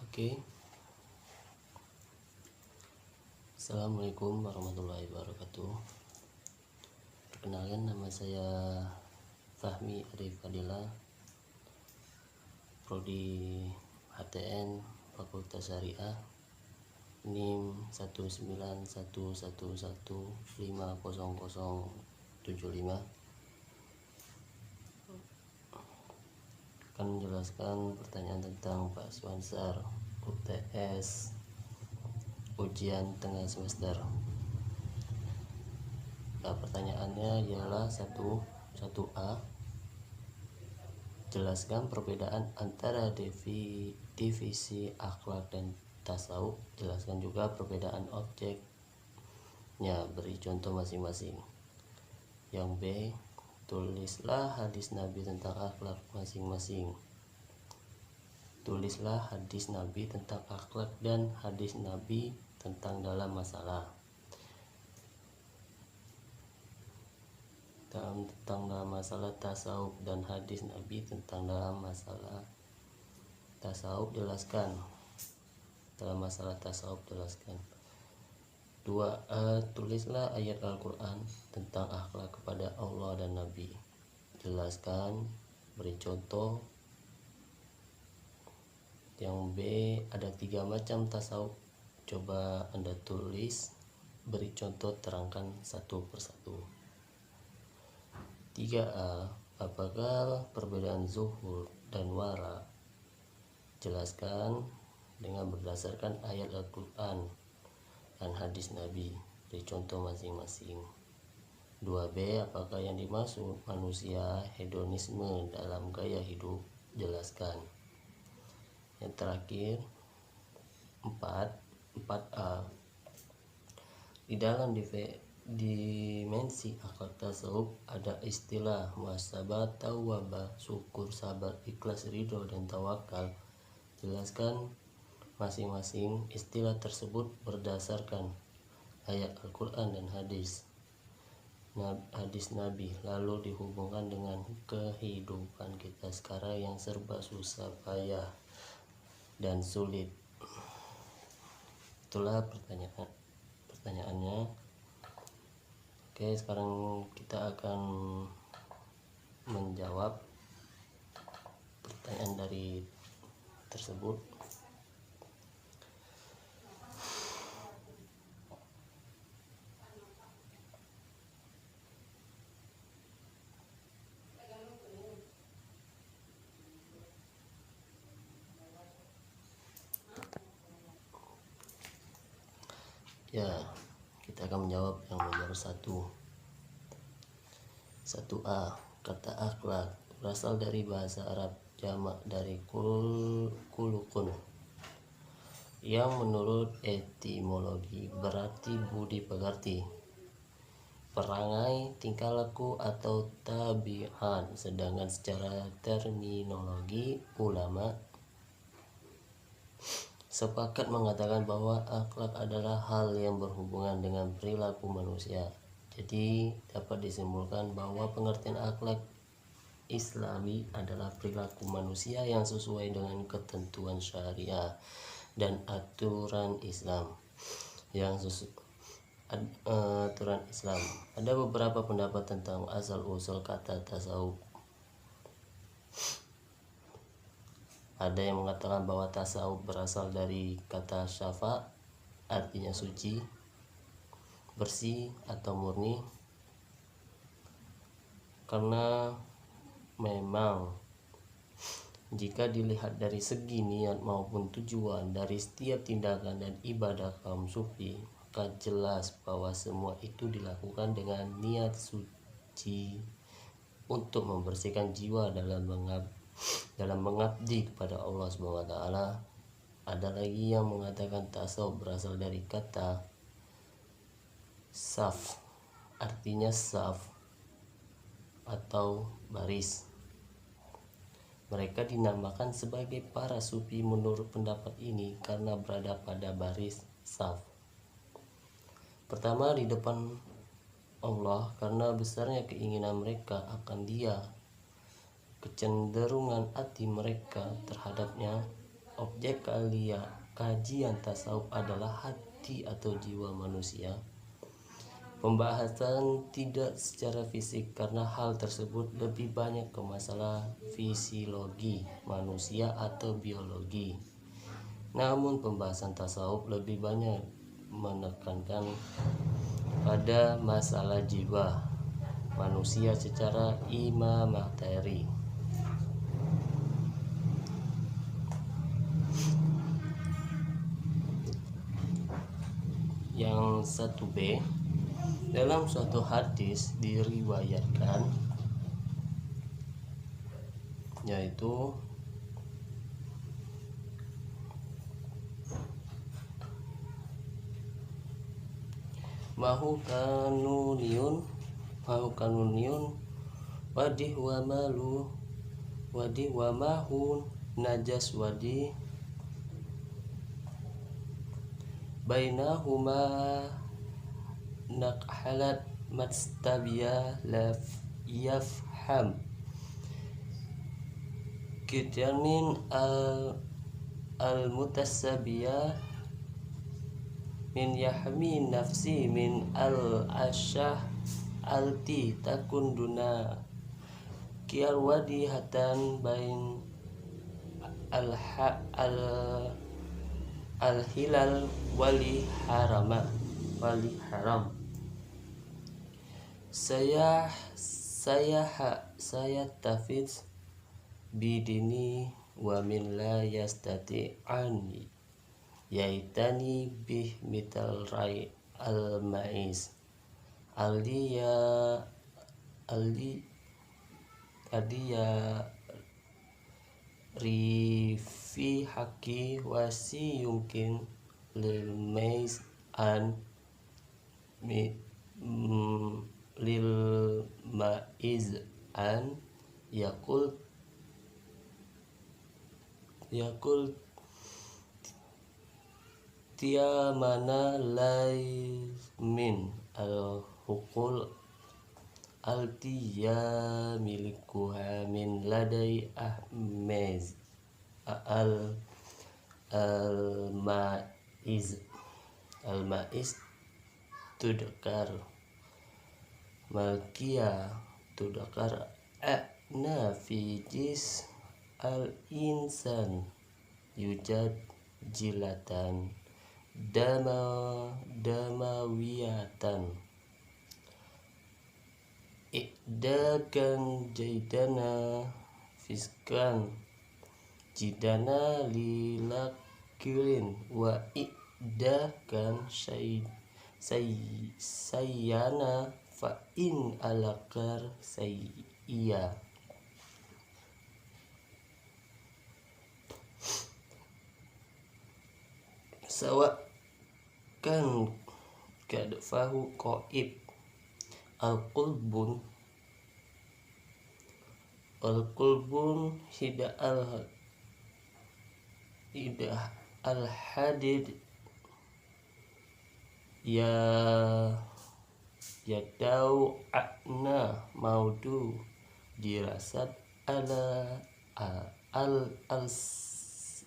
Oke. Assalamualaikum warahmatullahi wabarakatuh. Perkenalkan, nama saya Fahmi Arif Fadila, Prodi HTN Fakultas Syariah, NIM 19111500075. Akan menjelaskan pertanyaan tentang Pak Swansar UTS ujian tengah semester. Nah, pertanyaannya ialah 1A. Jelaskan perbedaan antara divisi akhlak dan tasawuf. Jelaskan juga perbedaan objeknya, beri contoh masing-masing. Yang B, tulislah hadis Nabi tentang akhlak masing-masing. Tulislah hadis Nabi tentang akhlak dan hadis Nabi tentang dalam masalah. Tentang dalam masalah tasawuf dan hadis Nabi tentang dalam masalah tasawuf, jelaskan. Dalam masalah tasawuf, jelaskan. 2A, tulislah ayat Al-Quran tentang akhlak kepada Allah dan Nabi. Jelaskan, beri contoh. Yang B, ada 3 macam tasawuf. Coba Anda tulis, beri contoh, terangkan satu persatu. 3A, apakah perbedaan zuhud dan wara? Jelaskan dengan berdasarkan ayat Al-Quran dan hadis Nabi, beri contoh masing-masing. 2B, apakah yang dimaksud manusia hedonisme dalam gaya hidup? Jelaskan. Yang terakhir 4A, di dalam dimensi akhlak tasawuf ada istilah muhasabah, tawabah, syukur, sabar, ikhlas, ridho, dan tawakal. Jelaskan masing-masing istilah tersebut berdasarkan ayat Al-Quran dan hadis Nabi, lalu dihubungkan dengan kehidupan kita sekarang yang serba susah payah dan sulit. Itulah pertanyaannya. Oke, sekarang kita akan menjawab pertanyaan dari tersebut. Ya, kita akan menjawab yang nomor 1A. Kata akhlak berasal dari bahasa Arab, jamak dari kulukun, yang menurut etimologi berarti budi pekerti, perangai, tingkah laku, atau tabiat. Sedangkan secara terminologi, ulama sepakat mengatakan bahwa akhlak adalah hal yang berhubungan dengan perilaku manusia. Jadi dapat disimpulkan bahwa pengertian akhlak Islami aturan perilaku manusia yang sesuai dengan ketentuan syariah dan aturan Islam Ada beberapa pendapat tentang asal-usul kata tasawuf. Ada yang mengatakan bahwa tasawuf berasal dari kata syafa, artinya suci, bersih atau murni. Karena memang jika dilihat dari segi niat maupun tujuan dari setiap tindakan dan ibadah kaum sufi, maka jelas bahwa semua itu dilakukan dengan niat suci untuk membersihkan jiwa dalam mengabdi kepada Allah SWT. Ada lagi yang mengatakan tasawuf berasal dari kata saf, artinya saf atau baris. Mereka dinamakan sebagai para sufi menurut pendapat ini karena berada pada baris saf pertama di depan Allah, karena besarnya keinginan mereka akan Dia, kecenderungan hati mereka terhadapnya, objek kajian tasawuf adalah hati atau jiwa manusia. Pembahasan tidak secara fisik karena hal tersebut lebih banyak ke masalah fisiologi manusia atau biologi. Namun pembahasan tasawuf lebih banyak menekankan pada masalah jiwa manusia secara materi. Yang 1B, dalam suatu hadis diriwayatkan yaitu mahu kanuniun wadih wa mahun najas wadih bainahuma nakhalat matstabiyah la yafham kitamin al-mutasabiyah min yahmi nafsi min al-asyah alti takun duna kiarwadi hatan bain al-hilal wali haram saya tafiz bidini wa min la yastati ani yaitani bih mital rai al-ma'is aldiya rifi haki wasi yumkin lil mais an lil maiz an yakul tia mana lai min al hukul altiya milikuha min ladai ahmez al maiz tudkar malkia tudkar na fi jis al insan yujad jilatan damawiyatan ikdakan jaidana fiskan jidana lilakirin wa ikdakan sayyana fa in alakar sayya. Sawa kan kadfahu qaib al-qulbun hida al-hadid ya dau akna maudu dirasat ala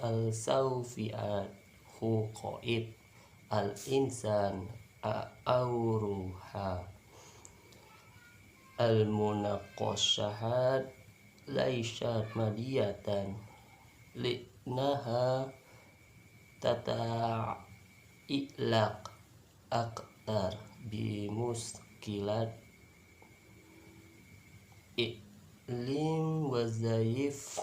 al-sawfiat hu qaib al-insan auruha al-munaqashahat laishat madiyatan li'naha tata'ilaq aktar bimuskilat iklim wazaif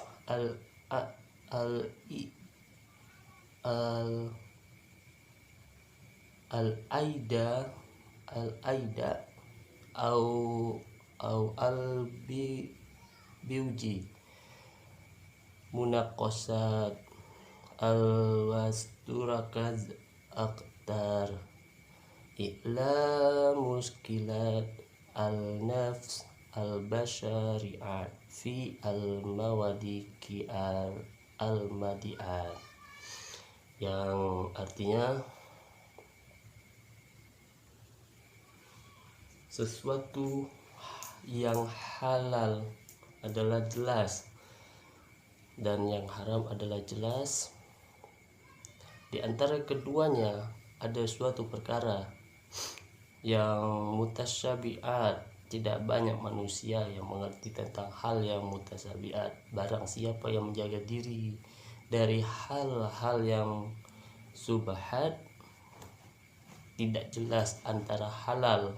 al-aida au al-biuji munaqasat al-wasturakaz aktar ikla muskilat al-nafs al-bashari'at fi al-mawadiki al-madi'at, yang artinya sesuatu yang halal adalah jelas dan yang haram adalah jelas, Di antara keduanya ada suatu perkara yang mutasyabihat. Tidak banyak manusia yang mengerti tentang hal yang mutasyabihat. Barang siapa yang menjaga diri dari hal-hal yang subhat, tidak jelas antara halal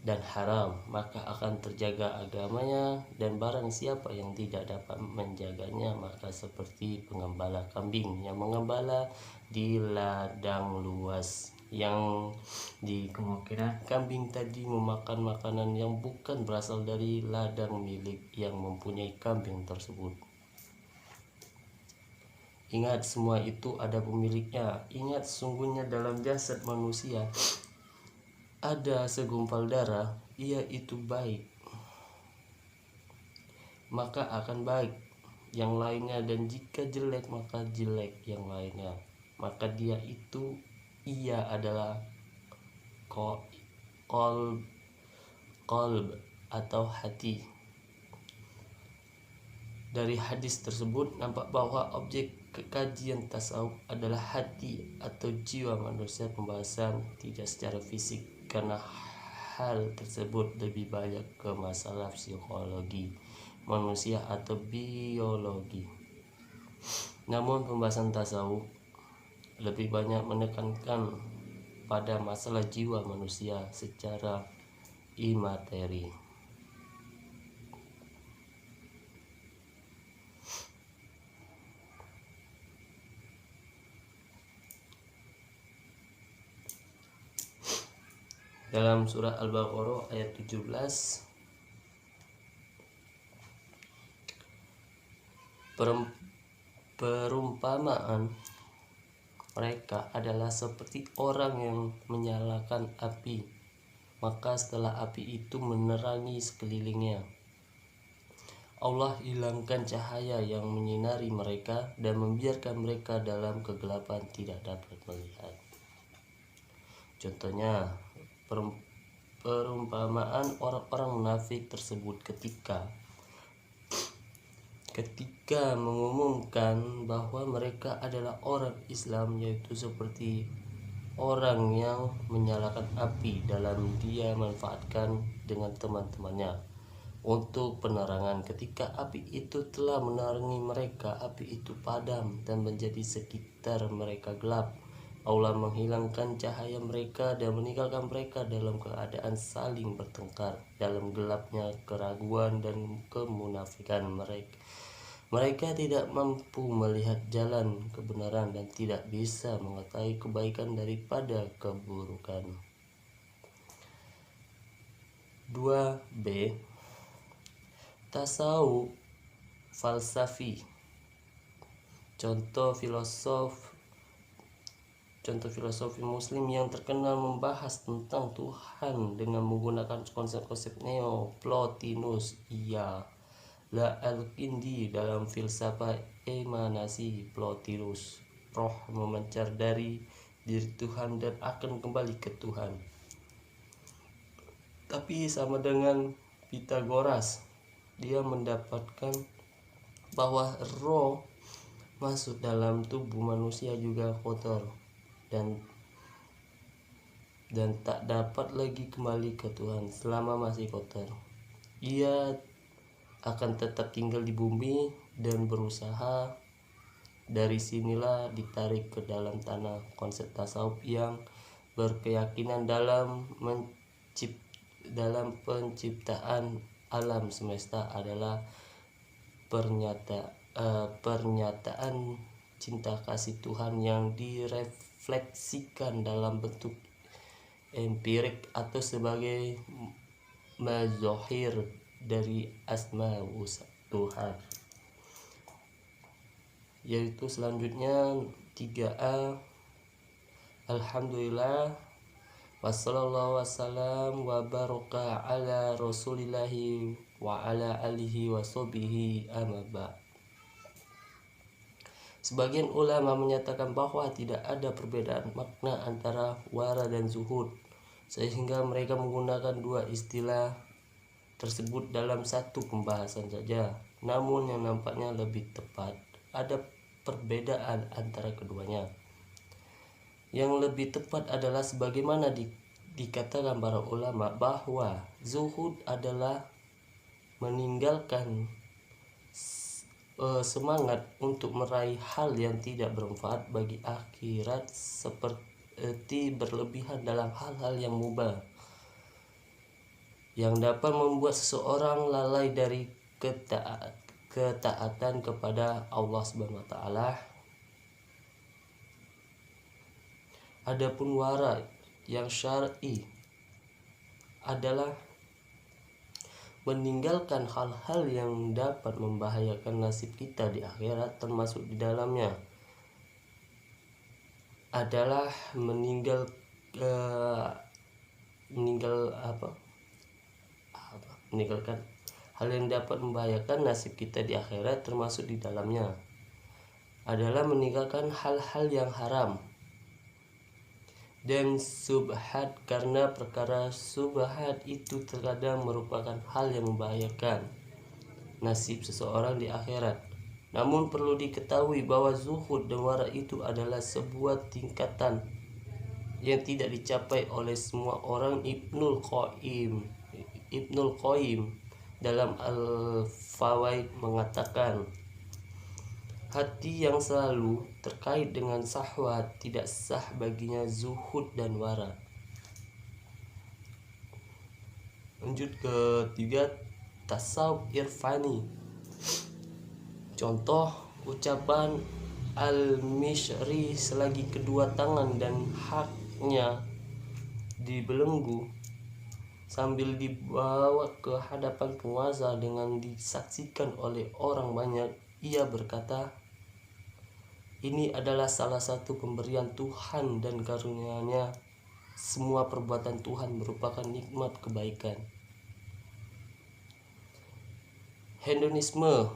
dan haram, maka akan terjaga agamanya. Dan barang siapa yang tidak dapat menjaganya, maka seperti pengembala kambing yang mengembala di ladang luas, yang di kemungkinan kambing tadi memakan makanan yang bukan berasal dari ladang milik yang mempunyai kambing tersebut. Ingat, semua itu ada pemiliknya. Ingat, sungguhnya dalam jasad manusia ada segumpal darah, ia itu baik, maka akan baik yang lainnya, dan jika jelek maka jelek yang lainnya. Maka ia adalah qalb atau hati. Dari hadis tersebut nampak bahwa objek kajian tasawuf adalah hati atau jiwa manusia. Pembahasan tidak secara fisik, karena hal tersebut lebih banyak ke masalah psikologi manusia atau biologi. Namun pembahasan tasawuf lebih banyak menekankan pada masalah jiwa manusia secara imateri. Dalam surah Al-Baqarah ayat 17, perumpamaan mereka adalah seperti orang yang menyalakan api, maka setelah api itu menerangi sekelilingnya, Allah hilangkan cahaya yang menyinari mereka dan membiarkan mereka dalam kegelapan, tidak dapat melihat. Contohnya, perumpamaan orang-orang munafik tersebut ketika mengumumkan bahwa mereka adalah orang Islam, yaitu seperti orang yang menyalakan api dalam dia manfaatkan dengan teman-temannya untuk penerangan. Ketika api itu telah menerangi mereka, api itu padam dan menjadi sekitar mereka gelap. Allah menghilangkan cahaya mereka dan meninggalkan mereka dalam keadaan saling bertengkar dalam gelapnya keraguan dan kemunafikan mereka. Mereka tidak mampu melihat jalan kebenaran dan tidak bisa mengetahui kebaikan daripada keburukan. 2b. Tasawuf falsafi. Contoh filosofi muslim yang terkenal membahas tentang Tuhan dengan menggunakan konsep-konsep Neo-Plotinus ialah Al-Kindi. Dalam filsafat emanasi Plotinus, roh memancar dari diri Tuhan dan akan kembali ke Tuhan. Tapi sama dengan Pythagoras, dia mendapatkan bahwa roh masuk dalam tubuh manusia juga kotor dan tak dapat lagi kembali ke Tuhan selama masih kotor. Ia akan tetap tinggal di bumi dan berusaha. Dari sinilah ditarik ke dalam tanah konsep tasawuf yang berkeyakinan dalam penciptaan alam semesta adalah pernyataan cinta kasih Tuhan yang direfleksikan dalam bentuk empirik atau sebagai mazahir dari asma Tuhan. Yaitu selanjutnya 3a. Alhamdulillah wassallallahu wassalam wa baraka ala rasulillahi wa ala alihi wa sahbihi amma ba'd. Sebagian ulama menyatakan bahwa tidak ada perbedaan makna antara wara dan zuhud, sehingga mereka menggunakan dua istilah tersebut dalam satu pembahasan saja. Namun yang nampaknya lebih tepat, ada perbedaan antara keduanya. Yang lebih tepat adalah sebagaimana dikatakan para ulama bahwa zuhud adalah meninggalkan semangat untuk meraih hal yang tidak bermanfaat bagi akhirat, seperti berlebihan dalam hal-hal yang mubah yang dapat membuat seseorang lalai dari ketaatan kepada Allah Subhanahu wa taala. Adapun wara yang syar'i adalah meninggalkan hal-hal yang dapat membahayakan nasib kita di akhirat, termasuk di dalamnya adalah meninggalkan hal yang dapat membahayakan nasib kita di akhirat, termasuk di dalamnya adalah meninggalkan hal-hal yang haram dan subhat, karena perkara subhat itu terkadang merupakan hal yang membahayakan nasib seseorang di akhirat. Namun perlu diketahui bahwa zuhud dan wara itu adalah sebuah tingkatan yang tidak dicapai oleh semua orang. Ibnul Qayyim dalam Al-Fawaid mengatakan, hati yang selalu terkait dengan syahwat tidak sah baginya zuhud dan wara. Lanjut ke 3, tasawuf irfani. Contoh ucapan Al-Mishri, selagi kedua tangan dan haknya dibelenggu sambil dibawa ke hadapan penguasa dengan disaksikan oleh orang banyak, ia berkata, ini adalah salah satu pemberian Tuhan dan karunia-Nya. Semua perbuatan Tuhan merupakan nikmat kebaikan. Hedonisme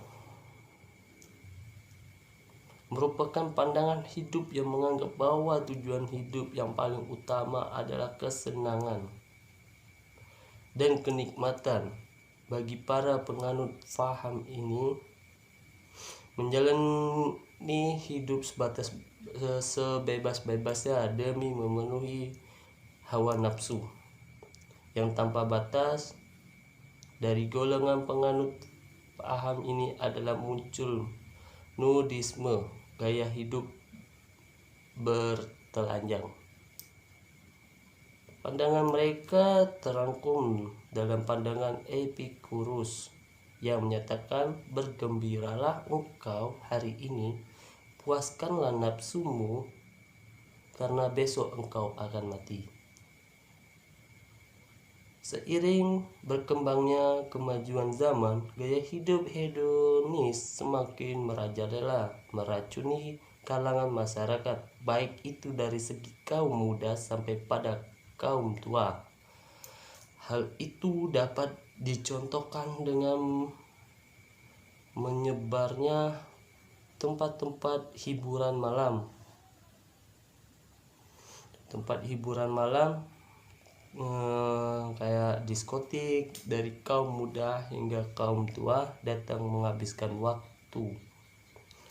merupakan pandangan hidup yang menganggap bahwa tujuan hidup yang paling utama adalah kesenangan dan kenikmatan. Bagi para penganut faham ini, menjalani hidup sebebas-bebasnya demi memenuhi hawa nafsu yang tanpa batas. Dari golongan penganut paham ini adalah muncul nudisme, gaya hidup bertelanjang. Pandangan mereka terangkum dalam pandangan Epikurus yang menyatakan, bergembiralah engkau hari ini, puaskanlah nafsumu, karena besok engkau akan mati. Seiring berkembangnya kemajuan zaman, gaya hidup hedonis semakin merajalela, meracuni kalangan masyarakat, baik itu dari segi kaum muda sampai pada kaum tua. Hal itu dapat dicontohkan dengan menyebarnya tempat-tempat hiburan malam. Kayak diskotik, dari kaum muda hingga kaum tua datang menghabiskan waktu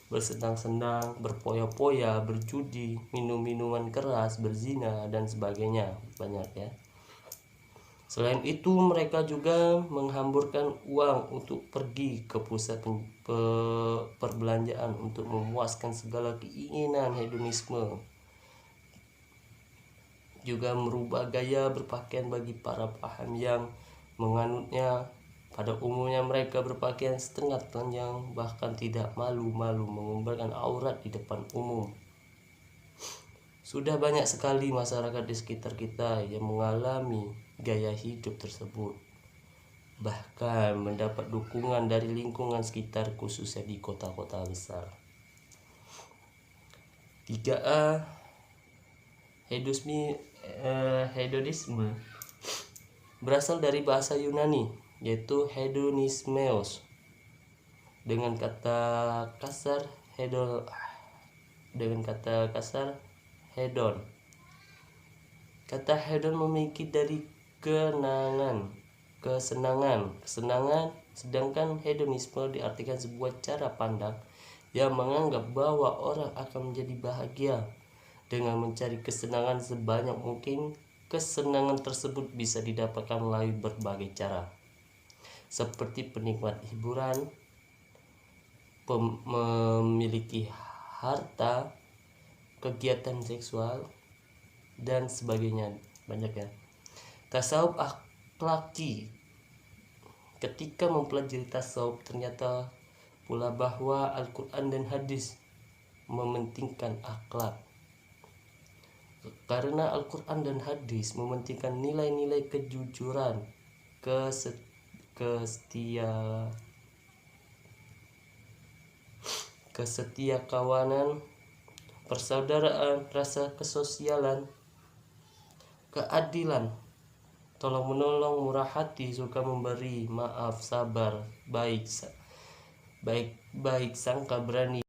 bersenang-senang, berpoya-poya, berjudi, minum minuman keras, berzina dan sebagainya. Banyak ya. Selain itu, mereka juga menghamburkan uang untuk pergi ke pusat perbelanjaan untuk memuaskan segala keinginan hedonisme. Juga merubah gaya berpakaian bagi para paham yang menganutnya. Pada umumnya mereka berpakaian setengah telanjang, bahkan tidak malu-malu mengumbarkan aurat di depan umum. Sudah banyak sekali masyarakat di sekitar kita yang mengalami gaya hidup tersebut, bahkan mendapat dukungan dari lingkungan sekitar, khususnya di kota-kota besar. 3A, hedonisme berasal dari bahasa Yunani, yaitu hedonismeos, dengan kata kasar hedon. Kata hedon memiliki dari kesenangan, sedangkan hedonisme diartikan sebuah cara pandang yang menganggap bahwa orang akan menjadi bahagia dengan mencari kesenangan sebanyak mungkin. Kesenangan tersebut bisa didapatkan melalui berbagai cara, seperti penikmat hiburan, memiliki harta, kegiatan seksual, dan sebagainya. Banyak ya. Tasawuf akhlaki. Ketika mempelajari tasawuf, ternyata pula bahwa Al-Quran dan hadis mementingkan akhlak. Karena Al-Quran dan hadis mementingkan nilai-nilai kejujuran, kesetiakawanan, persaudaraan, rasa kesosialan, keadilan, tolong menolong, murah hati, suka memberi, maaf, sabar, baik sangka, berani,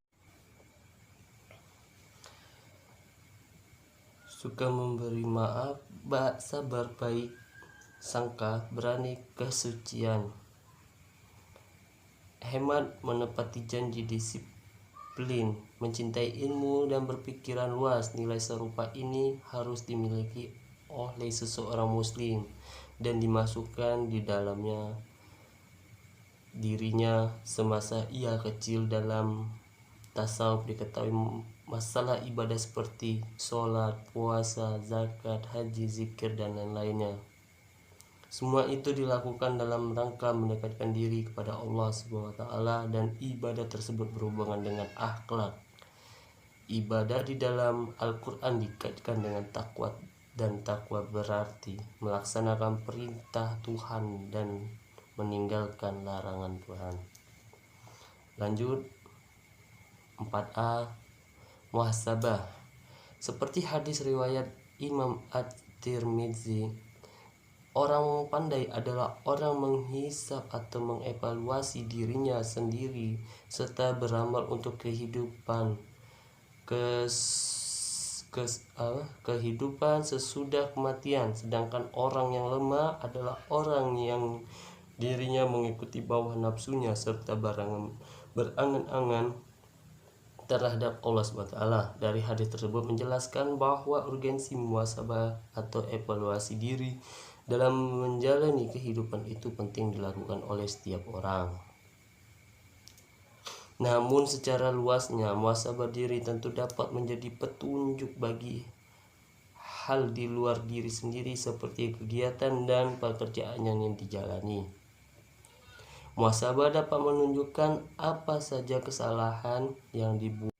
suka memberi, maaf, sabar, baik sangka, berani, kesucian, hemat, menepati janji, disiplin, mencintai ilmu dan berpikiran luas. Nilai serupa ini harus dimiliki oleh seseorang muslim dan dimasukkan di dalamnya dirinya semasa ia kecil. Dalam tasawuf diketahui masalah ibadah seperti sholat, puasa, zakat, haji, zikir, dan lain-lainnya. Semua itu dilakukan dalam rangka mendekatkan diri kepada Allah SWT, dan ibadah tersebut berhubungan dengan akhlak. Ibadah di dalam Al-Quran dikaitkan dengan takwa, dan takwa berarti melaksanakan perintah Tuhan dan meninggalkan larangan Tuhan. Lanjut 4a, muhasabah. Seperti hadis riwayat Imam At-Tirmidzi, orang pandai adalah orang menghisap atau mengevaluasi dirinya sendiri serta beramal untuk kehidupan sesudah kematian. Sedangkan orang yang lemah adalah orang yang dirinya mengikuti bawah nafsunya serta berangan-angan terhadap Allah SWT. Dari hadis tersebut menjelaskan bahwa urgensi muhasabah atau evaluasi diri dalam menjalani kehidupan itu penting dilakukan oleh setiap orang. Namun secara luasnya, muhasabah diri tentu dapat menjadi petunjuk bagi hal di luar diri sendiri seperti kegiatan dan pekerjaan yang dijalani. Muhasabah dapat menunjukkan apa saja kesalahan yang dibuat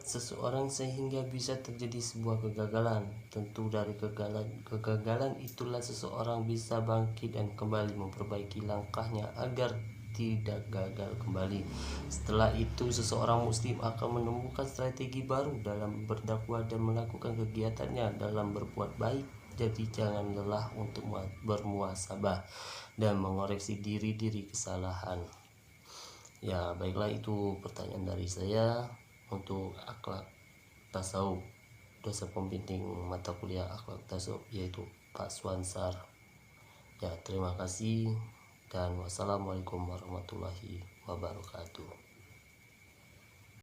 seseorang sehingga bisa terjadi sebuah kegagalan. Tentu dari kegagalan itulah seseorang bisa bangkit dan kembali memperbaiki langkahnya agar tidak gagal kembali. Setelah itu seseorang muslim akan menemukan strategi baru dalam berdakwah dan melakukan kegiatannya dalam berbuat baik. Jadi jangan lelah untuk bermuhasabah dan mengoreksi diri kesalahan. Ya, baiklah, itu pertanyaan dari saya untuk akhlak tasawuf, dosen pembimbing mata kuliah akhlak tasawuf yaitu Pak Swansar. Ya, terima kasih dan wassalamualaikum warahmatullahi wabarakatuh.